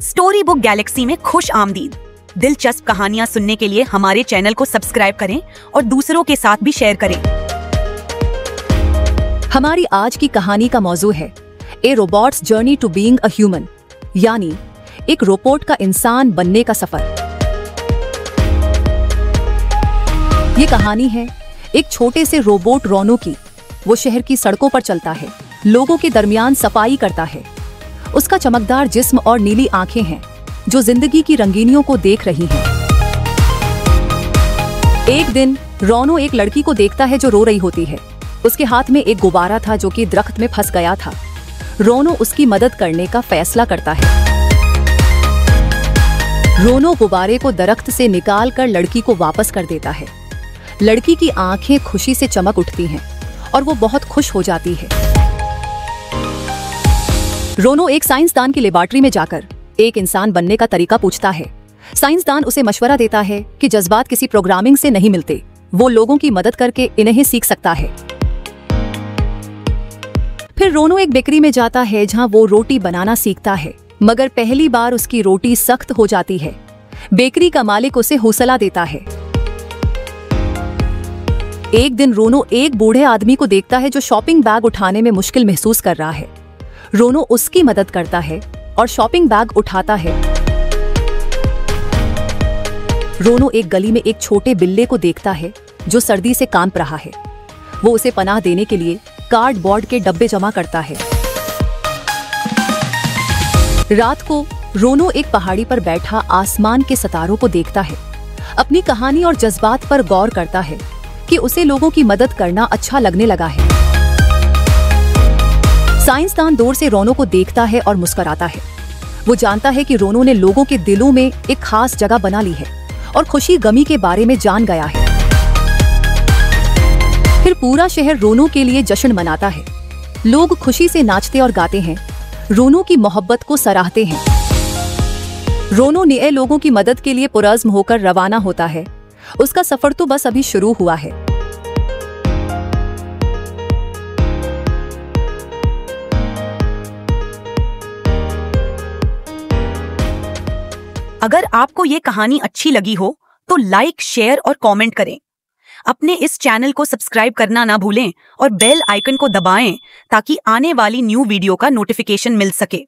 Story book Galaxy में खुश आमदीद। दिलचस्प कहानियां सुनने के लिए हमारे चैनल को सब्सक्राइब करें और दूसरों के साथ भी शेयर करें। हमारी आज की कहानी का मौजू है a robot's journey to being a human, यानी एक रोबोट का इंसान बनने का सफर। ये कहानी है एक छोटे से रोबोट रोनो की। वो शहर की सड़कों पर चलता है, लोगों के दरमियान सफाई करता है। उसका चमकदार जिस्म और नीली आंखें हैं जो जिंदगी की रंगीनियों को देख रही हैं। एक दिन रोनो एक लड़की को देखता है जो रो रही होती है। उसके हाथ में एक गुब्बारा था जो कि दरख्त में फंस गया था। रोनो उसकी मदद करने का फैसला करता है। रोनो गुब्बारे को दरख्त से निकालकर लड़की को वापस कर देता है। लड़की की आंखें खुशी से चमक उठती हैं और वो बहुत खुश हो जाती है। रोनो एक साइंसदान की लेबोरेटरी में जाकर एक इंसान बनने का तरीका पूछता है। साइंसदान उसे मशवरा देता है कि जज्बात किसी प्रोग्रामिंग से नहीं मिलते, वो लोगों की मदद करके इन्हें सीख सकता है। फिर रोनो एक बेकरी में जाता है जहां वो रोटी बनाना सीखता है, मगर पहली बार उसकी रोटी सख्त हो जाती है। बेकरी का मालिक उसे हौसला देता है। एक दिन रोनो एक बूढ़े आदमी को देखता है जो शॉपिंग बैग उठाने में मुश्किल महसूस कर रहा है। रोनो उसकी मदद करता है और शॉपिंग बैग उठाता है। रोनो एक गली में एक छोटे बिल्ले को देखता है जो सर्दी से कांप रहा है। वो उसे पनाह देने के लिए कार्डबोर्ड के डब्बे जमा करता है। रात को रोनो एक पहाड़ी पर बैठा आसमान के सितारों को देखता है। अपनी कहानी और जज्बात पर गौर करता है कि उसे लोगों की मदद करना अच्छा लगने लगा है। साइंसदान दूर से रोनो को देखता है और मुस्कुराता है। वो जानता है कि रोनो ने लोगों के दिलों में एक खास जगह बना ली है और खुशी गमी के बारे में जान गया है। फिर पूरा शहर रोनो के लिए जश्न मनाता है। लोग खुशी से नाचते और गाते हैं, रोनो की मोहब्बत को सराहते हैं। रोनो नए लोगों की मदद के लिए पुरज़्म होकर रवाना होता है। उसका सफर तो बस अभी शुरू हुआ है। अगर आपको ये कहानी अच्छी लगी हो तो लाइक, शेयर और कमेंट करें। अपने इस चैनल को सब्सक्राइब करना ना भूलें और बेल आइकन को दबाएं ताकि आने वाली न्यू वीडियो का नोटिफिकेशन मिल सके।